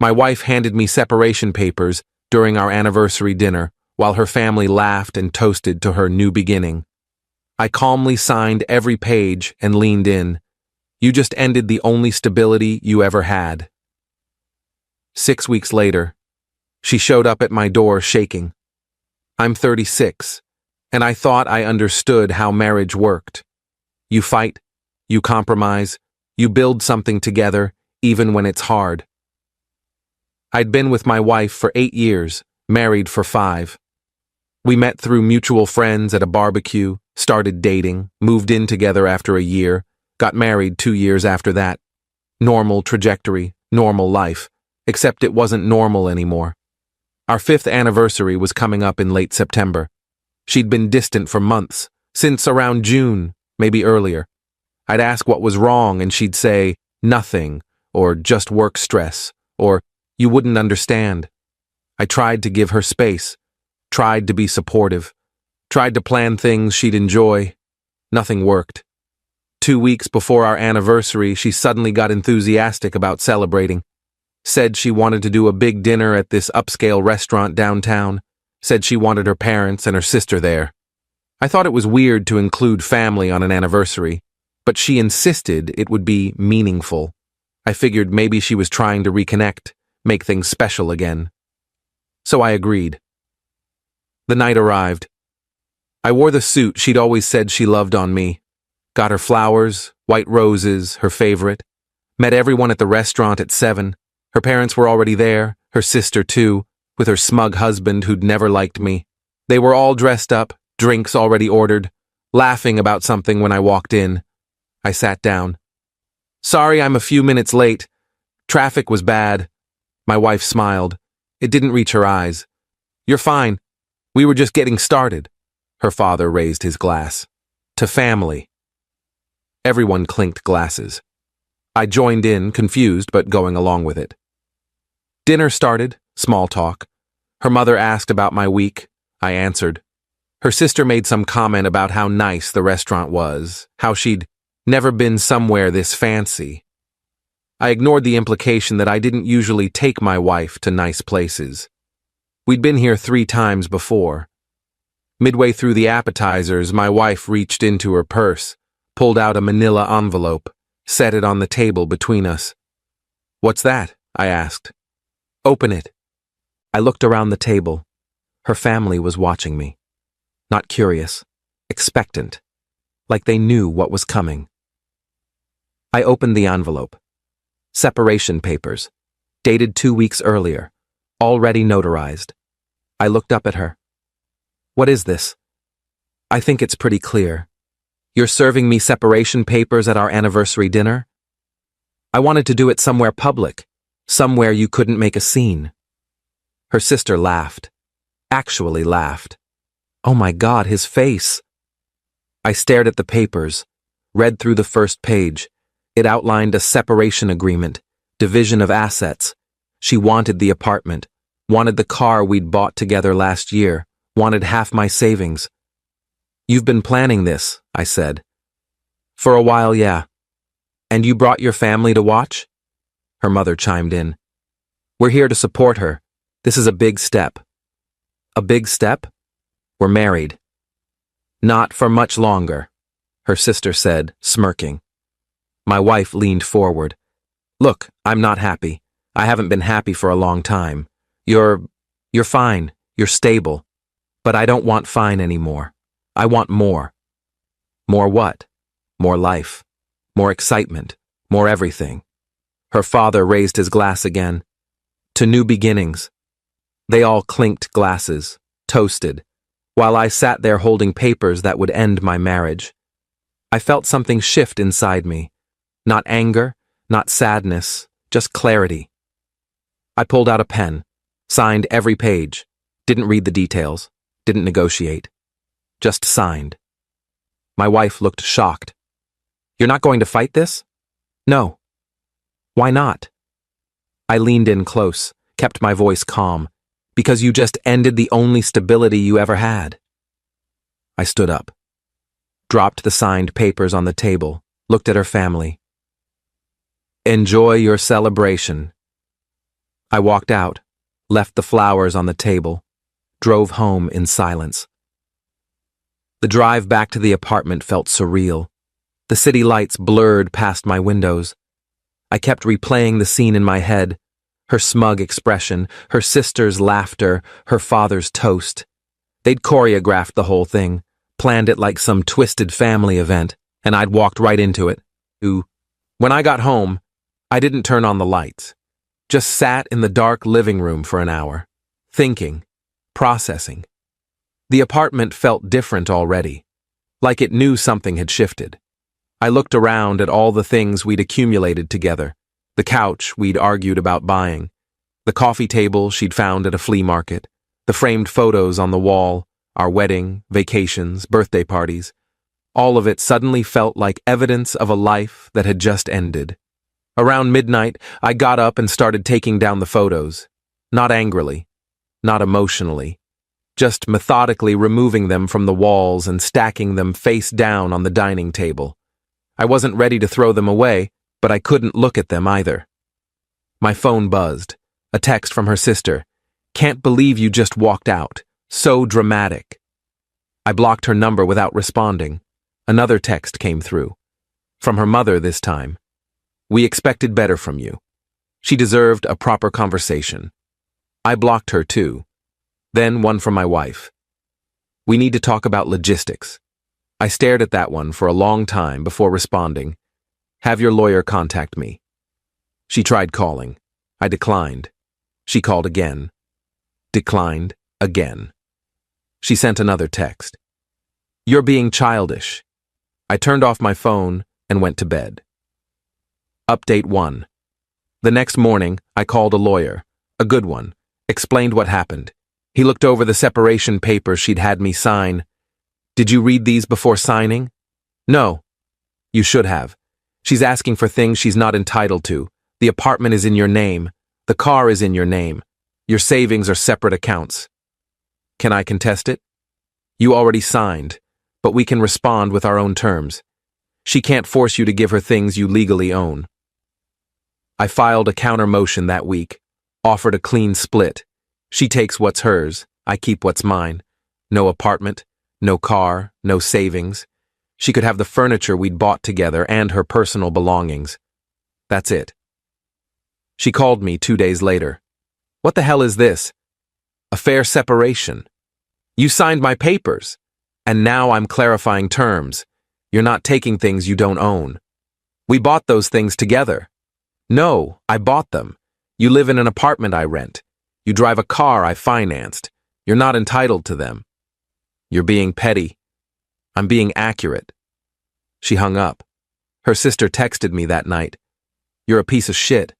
My wife handed me separation papers during our anniversary dinner, while her family laughed and toasted to her new beginning. I calmly signed every page and leaned in. You just ended the only stability you ever had. 6 weeks later, she showed up at my door shaking. I'm 36, and I thought I understood how marriage worked. You fight, you compromise, you build something together, even when it's hard. I'd been with my wife for 8 years, married for 5. We met through mutual friends at a barbecue, started dating, moved in together after a year, got married 2 years after that. Normal trajectory, normal life, except it wasn't normal anymore. Our 5th anniversary was coming up in late September. She'd been distant for months, since around June, maybe earlier. I'd ask what was wrong and she'd say, nothing, or just work stress, or you wouldn't understand. I tried to give her space, tried to be supportive, tried to plan things she'd enjoy. Nothing worked. 2 weeks before our anniversary, she suddenly got enthusiastic about celebrating. Said she wanted to do a big dinner at this upscale restaurant downtown. Said she wanted her parents and her sister there. I thought it was weird to include family on an anniversary, but she insisted it would be meaningful. I figured maybe she was trying to reconnect, make things special again. So I agreed. The night arrived. I wore the suit she'd always said she loved on me. Got her flowers, white roses, her favorite. Met everyone at the restaurant at 7. Her parents were already there, her sister too, with her smug husband who'd never liked me. They were all dressed up, drinks already ordered, laughing about something when I walked in. I sat down. Sorry I'm a few minutes late. Traffic was bad. My wife smiled. It didn't reach her eyes. You're fine. We were just getting started. Her father raised his glass. To family. Everyone clinked glasses. I joined in, confused but going along with it. Dinner started, small talk. Her mother asked about my week. I answered. Her sister made some comment about how nice the restaurant was, how she'd never been somewhere this fancy. I ignored the implication that I didn't usually take my wife to nice places. We'd been here 3 times before. Midway through the appetizers, my wife reached into her purse, pulled out a manila envelope, set it on the table between us. What's that? I asked. Open it. I looked around the table. Her family was watching me. Not curious, expectant, like they knew what was coming. I opened the envelope. Separation papers, dated 2 weeks earlier, already notarized. I looked up at her. What is this? I think it's pretty clear. You're serving me separation papers at our anniversary dinner? I wanted to do it somewhere public, somewhere you couldn't make a scene. Her sister laughed. Actually laughed. Oh my God, his face. I stared at the papers, read through the first page. It outlined a separation agreement, division of assets. She wanted the apartment, wanted the car we'd bought together last year, wanted half my savings. You've been planning this, I said. For a while, yeah. And you brought your family to watch? Her mother chimed in. We're here to support her. This is a big step. A big step? We're married. Not for much longer, her sister said, smirking. My wife leaned forward. Look, I'm not happy. I haven't been happy for a long time. You're fine. You're stable. But I don't want fine anymore. I want more. More what? More life. More excitement. More everything. Her father raised his glass again. To new beginnings. They all clinked glasses, toasted, while I sat there holding papers that would end my marriage. I felt something shift inside me. Not anger, not sadness, just clarity. I pulled out a pen, signed every page, didn't read the details, didn't negotiate, just signed. My wife looked shocked. You're not going to fight this? No. Why not? I leaned in close, kept my voice calm, because you just ended the only stability you ever had. I stood up, dropped the signed papers on the table, looked at her family. Enjoy your celebration. I walked out, left the flowers on the table, drove home in silence. The drive back to the apartment felt surreal. The city lights blurred past my windows. I kept replaying the scene in my head, her smug expression, her sister's laughter, her father's toast. They'd choreographed the whole thing, planned it like some twisted family event, and I'd walked right into it. When I got home, I didn't turn on the lights. Just sat in the dark living room for an hour, thinking, processing. The apartment felt different already, like it knew something had shifted. I looked around at all the things we'd accumulated together, the couch we'd argued about buying, the coffee table she'd found at a flea market, the framed photos on the wall, our wedding, vacations, birthday parties. All of it suddenly felt like evidence of a life that had just ended. Around midnight, I got up and started taking down the photos. Not angrily, not emotionally, just methodically removing them from the walls and stacking them face down on the dining table. I wasn't ready to throw them away, but I couldn't look at them either. My phone buzzed. A text from her sister. "Can't believe you just walked out. So dramatic." I blocked her number without responding. Another text came through. From her mother this time. "We expected better from you. She deserved a proper conversation." I blocked her too. Then one from my wife. "We need to talk about logistics." I stared at that one for a long time before responding. "Have your lawyer contact me." She tried calling. I declined. She called again. Declined again. She sent another text. "You're being childish." I turned off my phone and went to bed. Update 1. The next morning, I called a lawyer, a good one, explained what happened. He looked over the separation papers she'd had me sign. "Did you read these before signing?" "No." "You should have. She's asking for things she's not entitled to. The apartment is in your name. The car is in your name. Your savings are separate accounts." "Can I contest it?" "You already signed, but we can respond with our own terms. She can't force you to give her things you legally own." I filed a counter motion that week, offered a clean split. She takes what's hers, I keep what's mine. No apartment, no car, no savings. She could have the furniture we'd bought together and her personal belongings. That's it. She called me 2 days later. "What the hell is this? A fair separation. You signed my papers, and now I'm clarifying terms. You're not taking things you don't own. We bought those things together." "No, I bought them. You live in an apartment I rent. You drive a car I financed. You're not entitled to them." "You're being petty." "I'm being accurate." She hung up. Her sister texted me that night. "You're a piece of shit."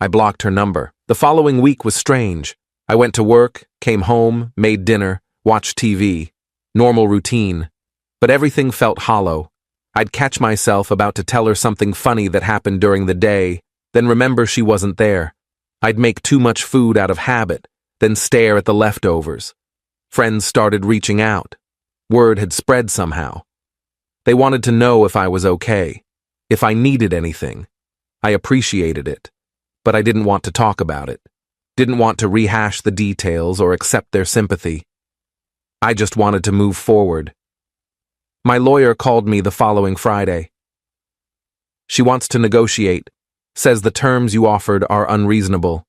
I blocked her number. The following week was strange. I went to work, came home, made dinner, watched TV. Normal routine. But everything felt hollow. I'd catch myself about to tell her something funny that happened during the day, then remember she wasn't there. I'd make too much food out of habit, then stare at the leftovers. Friends started reaching out. Word had spread somehow. They wanted to know if I was okay, if I needed anything. I appreciated it, but I didn't want to talk about it. Didn't want to rehash the details or accept their sympathy. I just wanted to move forward. My lawyer called me the following Friday. She wants to negotiate, says the terms you offered are unreasonable.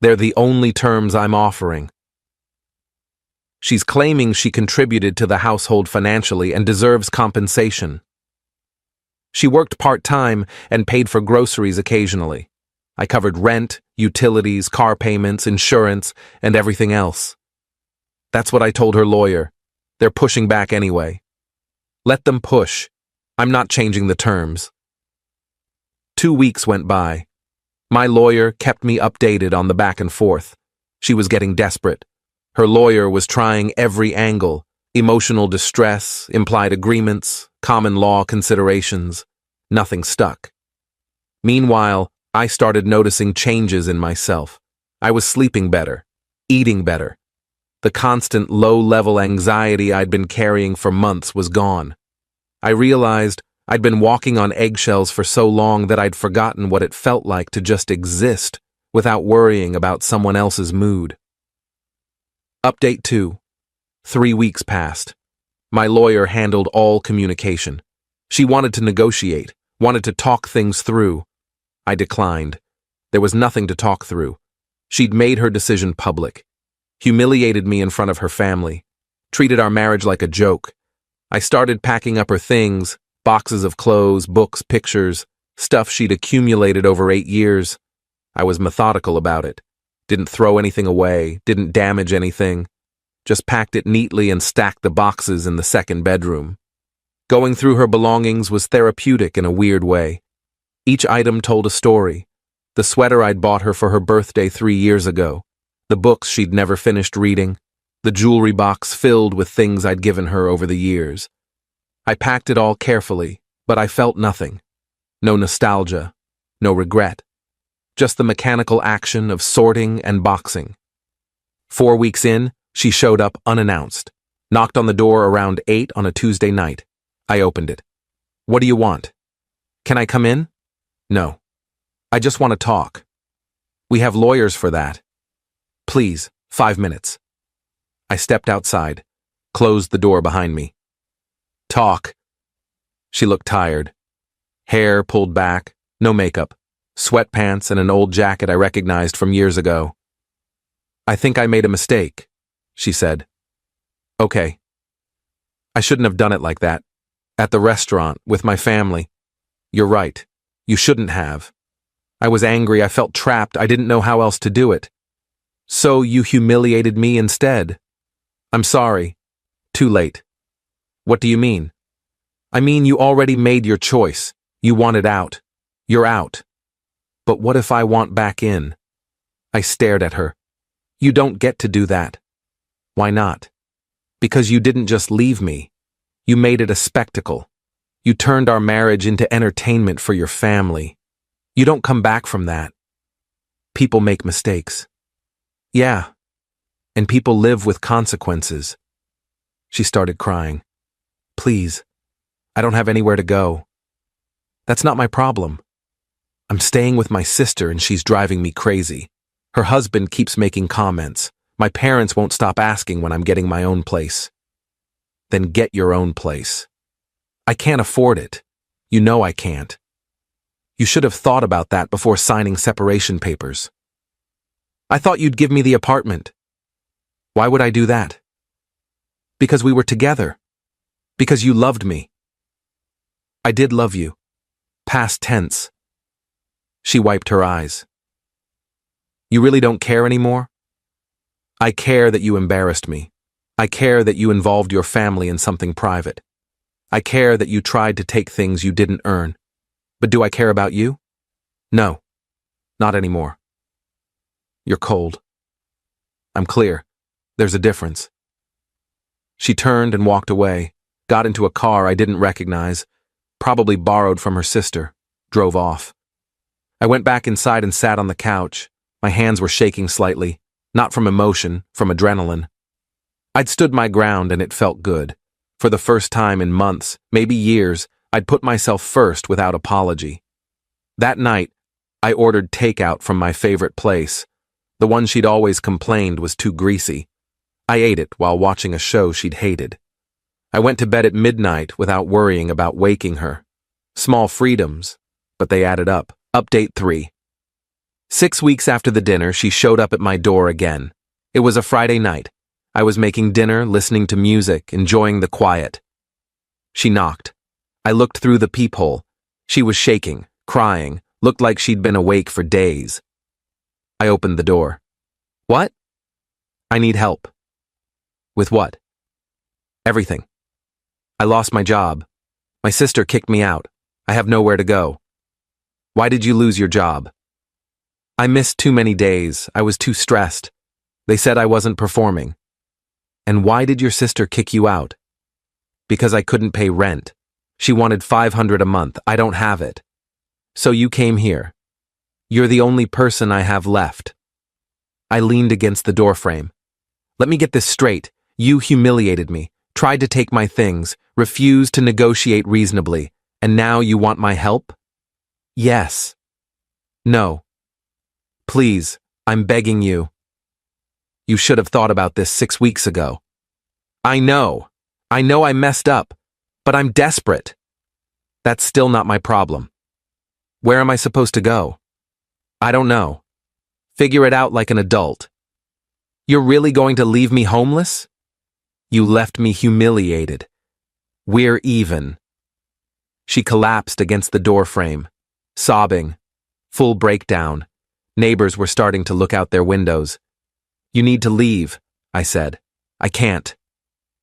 They're the only terms I'm offering. She's claiming she contributed to the household financially and deserves compensation. She worked part-time and paid for groceries occasionally. I covered rent, utilities, car payments, insurance, and everything else. That's what I told her lawyer. They're pushing back anyway. Let them push. I'm not changing the terms. 2 weeks went by. My lawyer kept me updated on the back and forth. She was getting desperate. Her lawyer was trying every angle: emotional distress, implied agreements, common law considerations. Nothing stuck. Meanwhile, I started noticing changes in myself. I was sleeping better, eating better. The constant low-level anxiety I'd been carrying for months was gone. I realized I'd been walking on eggshells for so long that I'd forgotten what it felt like to just exist without worrying about someone else's mood. Update 2. 3 weeks passed. My lawyer handled all communication. She wanted to negotiate, wanted to talk things through. I declined. There was nothing to talk through. She'd made her decision public, humiliated me in front of her family, treated our marriage like a joke. I started packing up her things, boxes of clothes, books, pictures, stuff she'd accumulated over 8 years. I was methodical about it. Didn't throw anything away, didn't damage anything. Just packed it neatly and stacked the boxes in the second bedroom. Going through her belongings was therapeutic in a weird way. Each item told a story. The sweater I'd bought her for her birthday 3 years ago, the books she'd never finished reading, the jewelry box filled with things I'd given her over the years. I packed it all carefully, but I felt nothing. No nostalgia, no regret. Just the mechanical action of sorting and boxing. 4 weeks in, she showed up unannounced, knocked on the door around 8 on a Tuesday night. I opened it. "What do you want?" "Can I come in?" "No. I just want to talk." "We have lawyers for that." "Please, 5 minutes." I stepped outside, closed the door behind me. "Talk." She looked tired. Hair pulled back, no makeup, sweatpants and an old jacket I recognized from years ago. "I think I made a mistake," she said. "Okay. I shouldn't have done it like that. At the restaurant, with my family. You're right. You shouldn't have. I was angry, I felt trapped, I didn't know how else to do it. So you humiliated me instead. I'm sorry. Too late." "What do you mean?" "I mean, you already made your choice. You wanted out. You're out. But what if I want back in?" I stared at her. "You don't get to do that." "Why not?" "Because you didn't just leave me. You made it a spectacle. You turned our marriage into entertainment for your family. You don't come back from that. People make mistakes." "Yeah. And people live with consequences." She started crying. "Please. I don't have anywhere to go." "That's not my problem. I'm staying with my sister and she's driving me crazy. Her husband keeps making comments. My parents won't stop asking when I'm getting my own place." "Then get your own place." "I can't afford it. You know I can't." "You should have thought about that before signing separation papers." "I thought you'd give me the apartment." "Why would I do that?" "Because we were together. Because you loved me." "I did love you. Past tense." She wiped her eyes. "You really don't care anymore?" "I care that you embarrassed me. I care that you involved your family in something private. I care that you tried to take things you didn't earn. But do I care about you? No. Not anymore." "You're cold." "I'm clear. There's a difference." She turned and walked away, got into a car I didn't recognize, probably borrowed from her sister, drove off. I went back inside and sat on the couch. My hands were shaking slightly, not from emotion, from adrenaline. I'd stood my ground and it felt good. For the first time in months, maybe years, I'd put myself first without apology. That night, I ordered takeout from my favorite place. The one she'd always complained was too greasy. I ate it while watching a show she'd hated. I went to bed at midnight without worrying about waking her. Small freedoms, but they added up. Update 3. 6 weeks after the dinner, she showed up at my door again. It was a Friday night. I was making dinner, listening to music, enjoying the quiet. She knocked. I looked through the peephole. She was shaking, crying, looked like she'd been awake for days. I opened the door. "What?" "I need help." "With what?" "Everything. I lost my job. My sister kicked me out. I have nowhere to go." "Why did you lose your job?" "I missed too many days. I was too stressed. They said I wasn't performing." "And why did your sister kick you out?" "Because I couldn't pay rent. She wanted $500 a month. I don't have it." "So you came here. You're the only person I have left." I leaned against the doorframe. "Let me get this straight. You humiliated me, tried to take my things, refused to negotiate reasonably, and now you want my help?" "Yes." "No." Please, I'm begging you. You should have thought about this 6 weeks ago. I know I messed up, but I'm desperate. That's still not my problem. Where am I supposed to go? I don't know. Figure it out like an adult. You're really going to leave me homeless? You left me humiliated. We're even. She collapsed against the doorframe, sobbing. Full breakdown. Neighbors were starting to look out their windows. You need to leave, I said. I can't.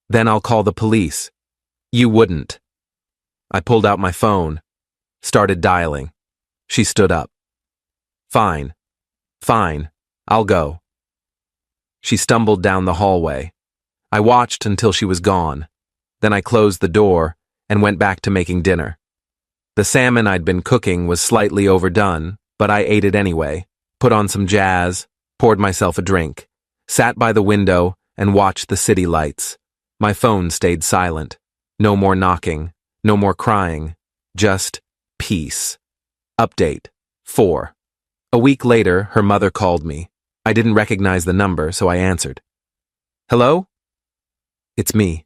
Then I'll call the police. You wouldn't. I pulled out my phone, started dialing. She stood up. Fine, I'll go. She stumbled down the hallway. I watched until she was gone. Then I closed the door and went back to making dinner. The salmon I'd been cooking was slightly overdone, but I ate it anyway, put on some jazz, poured myself a drink, sat by the window and watched the city lights. My phone stayed silent. No more knocking, no more crying, just peace. Update 4. A week later, her mother called me. I didn't recognize the number, so I answered. Hello? It's me.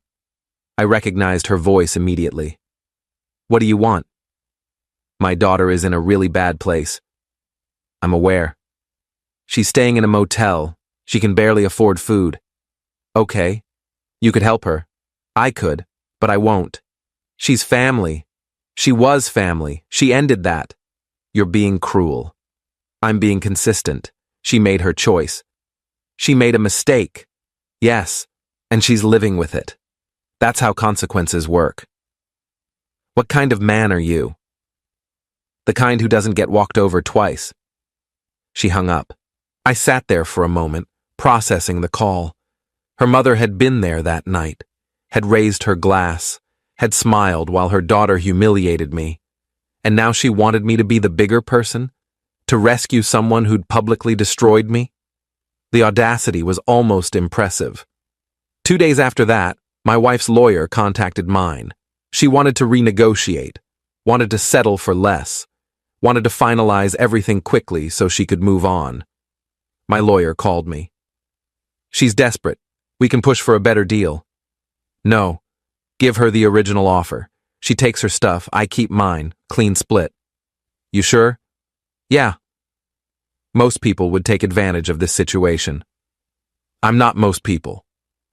I recognized her voice immediately. What do you want? My daughter is in a really bad place. I'm aware. She's staying in a motel. She can barely afford food. Okay. You could help her. I could, but I won't. She's family. She was family. She ended that. You're being cruel. I'm being consistent. She made her choice. She made a mistake. Yes, and she's living with it. That's how consequences work. What kind of man are you? The kind who doesn't get walked over twice. She hung up. I sat there for a moment, processing the call. Her mother had been there that night, had raised her glass, had smiled while her daughter humiliated me. And now she wanted me to be the bigger person, to rescue someone who'd publicly destroyed me. The audacity was almost impressive. 2 days after that, my wife's lawyer contacted mine. She wanted to renegotiate, wanted to settle for less, wanted to finalize everything quickly so she could move on. My lawyer called me. She's desperate. We can push for a better deal. No. Give her the original offer. She takes her stuff, I keep mine, clean split. You sure? Yeah. Most people would take advantage of this situation. I'm not most people.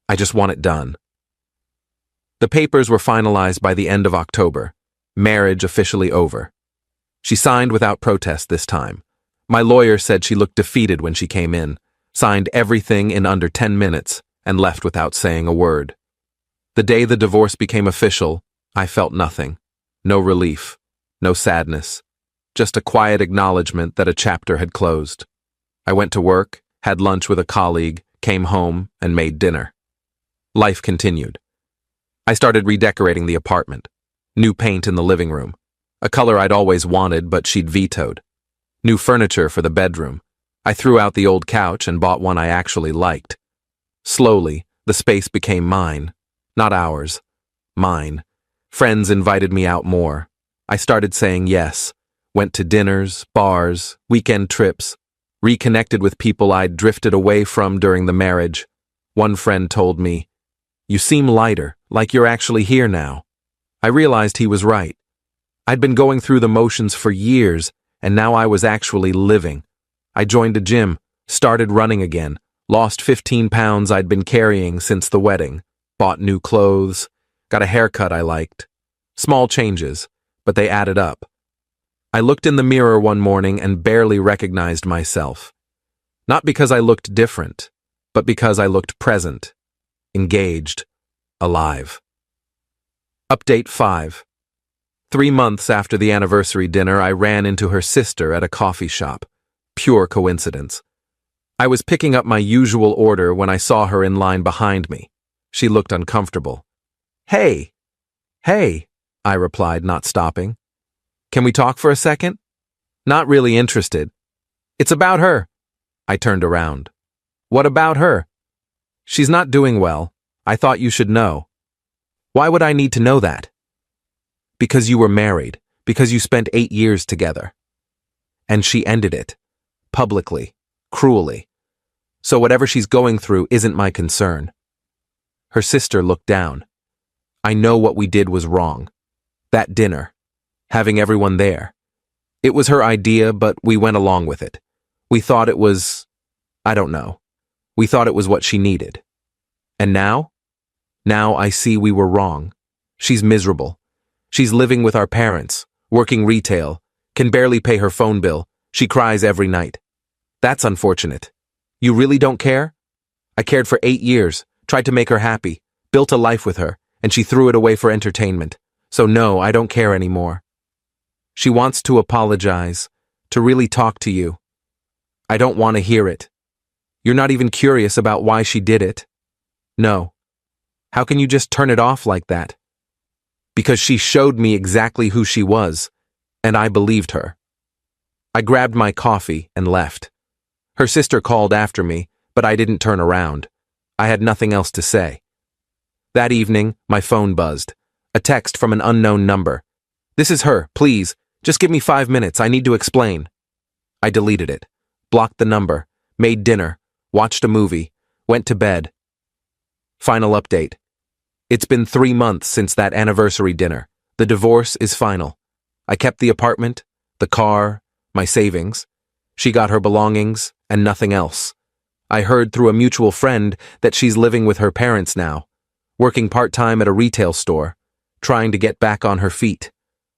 I just want it done. The papers were finalized by the end of October. Marriage officially over. She signed without protest this time. My lawyer said she looked defeated when she came in, signed everything in under 10 minutes, and left without saying a word. The day the divorce became official, I felt nothing. No relief, no sadness, just a quiet acknowledgement that a chapter had closed. I went to work, had lunch with a colleague, came home, and made dinner. Life continued. I started redecorating the apartment. New paint in the living room, a color I'd always wanted but she'd vetoed. New furniture for the bedroom. I threw out the old couch and bought one I actually liked. Slowly, the space became mine. Not ours. Mine. Friends invited me out more. I started saying yes. Went to dinners, bars, weekend trips. Reconnected with people I'd drifted away from during the marriage. One friend told me, "You seem lighter, like you're actually here now." I realized he was right. I'd been going through the motions for years, and now I was actually living. I joined a gym, started running again, lost 15 pounds I'd been carrying since the wedding, bought new clothes, got a haircut I liked. Small changes, but they added up. I looked in the mirror one morning and barely recognized myself. Not because I looked different, but because I looked present, engaged, alive. Update 5. 3 months after the anniversary dinner, I ran into her sister at a coffee shop. Pure coincidence. I was picking up my usual order when I saw her in line behind me. She looked uncomfortable. Hey, I replied, not stopping. Can we talk for a second? Not really interested. It's about her. I turned around. What about her? She's not doing well. I thought you should know. Why would I need to know that? Because you were married, because you spent 8 years together. And she ended it. publicly, cruelly. So whatever she's going through isn't my concern. Her sister looked down. I know what we did was wrong. That dinner. Having everyone there. It was her idea, but we went along with it. We thought it was, I don't know. We thought it was what she needed. And now? Now I see we were wrong. She's miserable. She's living with our parents, working retail, can barely pay her phone bill. She cries every night. That's unfortunate. You really don't care? I cared for 8 years, tried to make her happy, built a life with her, and she threw it away for entertainment. So no, I don't care anymore. She wants to apologize, to really talk to you. I don't want to hear it. You're not even curious about why she did it. No. How can you just turn it off like that? Because she showed me exactly who she was, and I believed her. I grabbed my coffee and left. Her sister called after me, but I didn't turn around. I had nothing else to say. That evening, my phone buzzed. A text from an unknown number. This is her, please. Just give me 5 minutes, I need to explain. I deleted it, blocked the number, made dinner, watched a movie, went to bed. Final update. It's been 3 months since that anniversary dinner. The divorce is final. I kept the apartment, the car, my savings. She got her belongings and nothing else. I heard through a mutual friend that she's living with her parents now, working part-time at a retail store, trying to get back on her feet.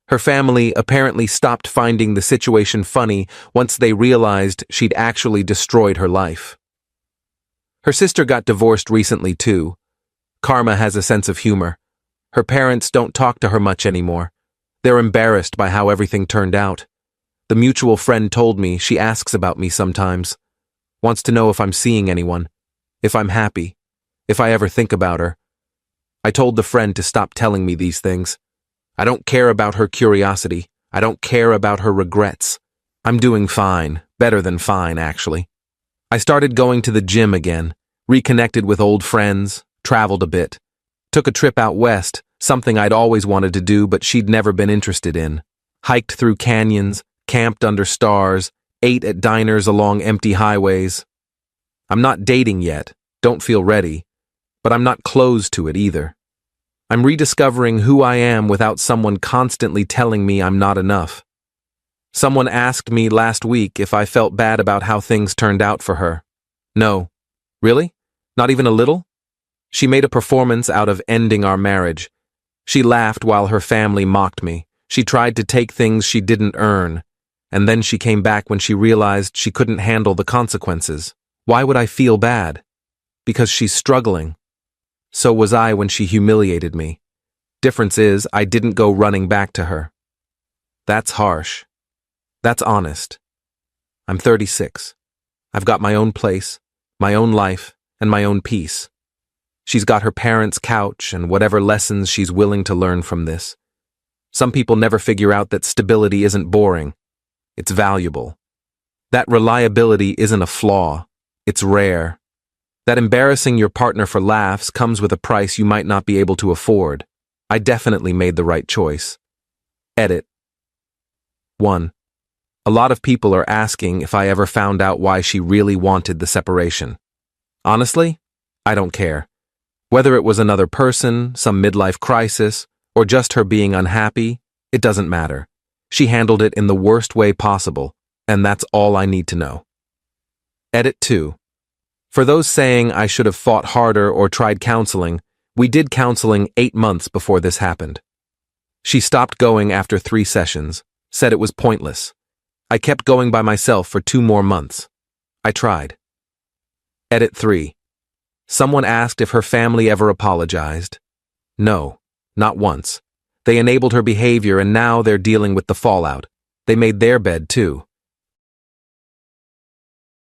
Her family apparently stopped finding the situation funny once they realized she'd actually destroyed her life. Her sister got divorced recently too. Karma has a sense of humor. Her parents don't talk to her much anymore. They're embarrassed by how everything turned out. The mutual friend told me she asks about me sometimes. Wants to know if I'm seeing anyone, if I'm happy, if I ever think about her. I told the friend to stop telling me these things. I don't care about her curiosity. I don't care about her regrets. I'm doing fine, better than fine, actually. I started going to the gym again, reconnected with old friends, traveled a bit. Took a trip out west, something I'd always wanted to do but she'd never been interested in. Hiked through canyons, camped under stars, ate at diners along empty highways. I'm not dating yet, don't feel ready, but I'm not closed to it either. I'm rediscovering who I am without someone constantly telling me I'm not enough. Someone asked me last week if I felt bad about how things turned out for her. No. Really? Not even a little? She made a performance out of ending our marriage. She laughed while her family mocked me. She tried to take things she didn't earn. And then she came back when she realized she couldn't handle the consequences. Why would I feel bad? Because she's struggling. So was I when she humiliated me. Difference is, I didn't go running back to her. That's harsh. That's honest. I'm 36. I've got my own place, my own life, and my own peace. She's got her parents' couch and whatever lessons she's willing to learn from this. Some people never figure out that stability isn't boring. It's valuable. That reliability isn't a flaw. It's rare. That embarrassing your partner for laughs comes with a price you might not be able to afford. I definitely made the right choice. Edit. 1. A lot of people are asking if I ever found out why she really wanted the separation. Honestly, I don't care. Whether it was another person, some midlife crisis, or just her being unhappy, it doesn't matter. She handled it in the worst way possible, and that's all I need to know. Edit 2. For those saying I should have fought harder or tried counseling, we did counseling 8 months before this happened. She stopped going after 3 sessions, said it was pointless. I kept going by myself for 2 more months. I tried. Edit 3. Someone asked if her family ever apologized. No, not once. They enabled her behavior and now they're dealing with the fallout. They made their bed too.